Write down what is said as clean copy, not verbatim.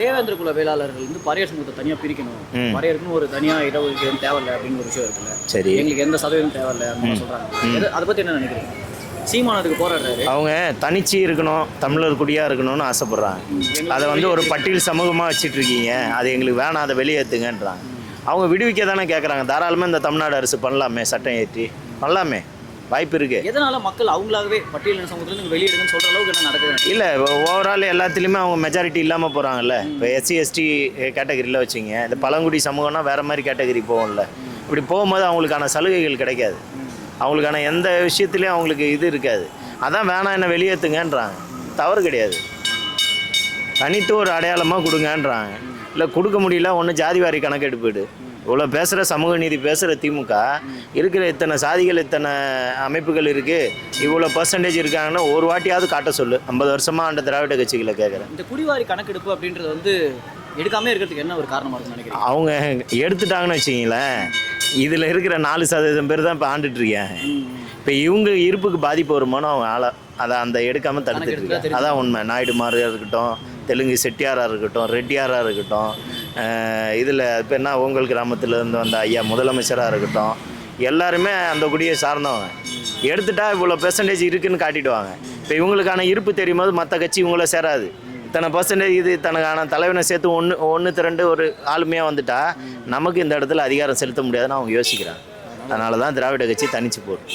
தேவேந்திர குல வேளாளர்கள் வந்து பறையர் சமூகத்தை தனியாக பிரிக்கணும், பறையருக்குன்னு ஒரு தனியாக இடஒதுக்கீடு தேவையில்லை அப்படின்னு ஒரு விஷயம் இருக்குல்ல. சரி, எங்களுக்கு எந்த சதவீதம் தேவையில்லை அப்படின்னு சொல்கிறாங்க. அதை பற்றி என்ன நினைக்கிறீங்க? சீமானதுக்கு போராடுறாரு. அவங்க தனிச்சு இருக்கணும், தமிழர் குடியாக இருக்கணும்னு ஆசைப்பட்றாங்க. அதை வந்து ஒரு பட்டியல் சமூகமாக வச்சுட்டு இருக்கீங்க, அது எங்களுக்கு வேணாம், அதை வெளியேற்றுங்கன்றாங்க. அவங்க விடுவிக்க தானே கேட்குறாங்க. தாராளமாக இந்த தமிழ்நாடு அரசு பண்ணலாமே, சட்டம் ஏற்றி பண்ணலாமே, வாய்ப்பு இருக்குது. எதனால் மக்கள் அவங்களாகவே பட்டியலின சமூகத்துலேருந்து வெளியிடுங்கன்னு சொல்கிற அளவுக்கு என்ன நடக்குது? இல்லை, ஓவரால் எல்லாத்துலேயுமே அவங்க மெஜாரிட்டி இல்லாமல் போகிறாங்கல்ல. இப்போ எஸ்சி எஸ்டி கேட்டகரியில் வச்சுங்க, இந்த பழங்குடி சமூகம்னா வேறு மாதிரி கேட்டகரி போகும்ல. இப்படி போகும்போது அவங்களுக்கான சலுகைகள் கிடைக்காது, அவங்களுக்கான எந்த விஷயத்துலேயும் அவங்களுக்கு இது இருக்காது. அதான் வேணாம், என்ன வெளியேற்றுங்கன்றாங்க. தவறு கிடையாது, தனித்து ஒரு அடையாளமாக கொடுங்கன்றாங்க. இல்லை கொடுக்க முடியல, ஒன்று ஜாதிவாரி கணக்கெடுப்பிடு. இவ்வளோ பேசுகிற சமூக நீதி பேசுகிற திமுக இருக்கிற இத்தனை சாதிகள், இத்தனை அமைப்புகள் இருக்குது, இவ்வளோ பர்சன்டேஜ் இருக்காங்கன்னா ஒரு வாட்டியாவது காட்ட சொல்லு. 50 வருஷமாக அந்த திராவிட கட்சிகளை கேட்குறேன். இந்த குடிவாரி கணக்கெடுப்பு அப்படின்றது வந்து எடுக்காமல் இருக்கிறதுக்கு என்ன ஒரு காரணமாக இருக்குன்னு நினைக்கிறேன்? அவங்க எடுத்துட்டாங்கன்னு வச்சிங்களேன், இதில் இருக்கிற 4% பேர் தான் இப்போ ஆண்டுட்ருக்கேன். இப்போ இவங்க இருப்புக்கு பாதிப்பு வருமானோ அவங்க அதை அந்த எடுக்காமல் தடுத்துட்டு இருக்காங்க. அதான் உண்மை. நாயுடுமாராக இருக்கட்டும், தெலுங்கு செட்டியாராக இருக்கட்டும், ரெட்டியாராக இருக்கட்டும், இதில் இப்போ என்ன உங்கள் கிராமத்திலேருந்து வந்த ஐயா முதலமைச்சராக இருக்கட்டும், எல்லாருமே அந்த குடியை சார்ந்தவங்க. எடுத்துட்டா இவ்வளோ பெர்சன்டேஜ் இருக்குதுன்னு காட்டிடுவாங்க. இப்போ இவங்களுக்கான இருப்பு தெரியும் போது மற்ற கட்சி இவங்கள சேராது. இத்தனை பர்சன்டேஜ் இது தனக்கான தலைவனை சேர்த்து ஒன்று திரண்டு ஒரு ஆளுமையாக வந்துட்டா நமக்கு இந்த இடத்துல அதிகாரம் செலுத்த முடியாதுன்னு அவங்க யோசிக்கிறாங்க. அதனால தான் திராவிட கட்சி தனிச்சு போடும்.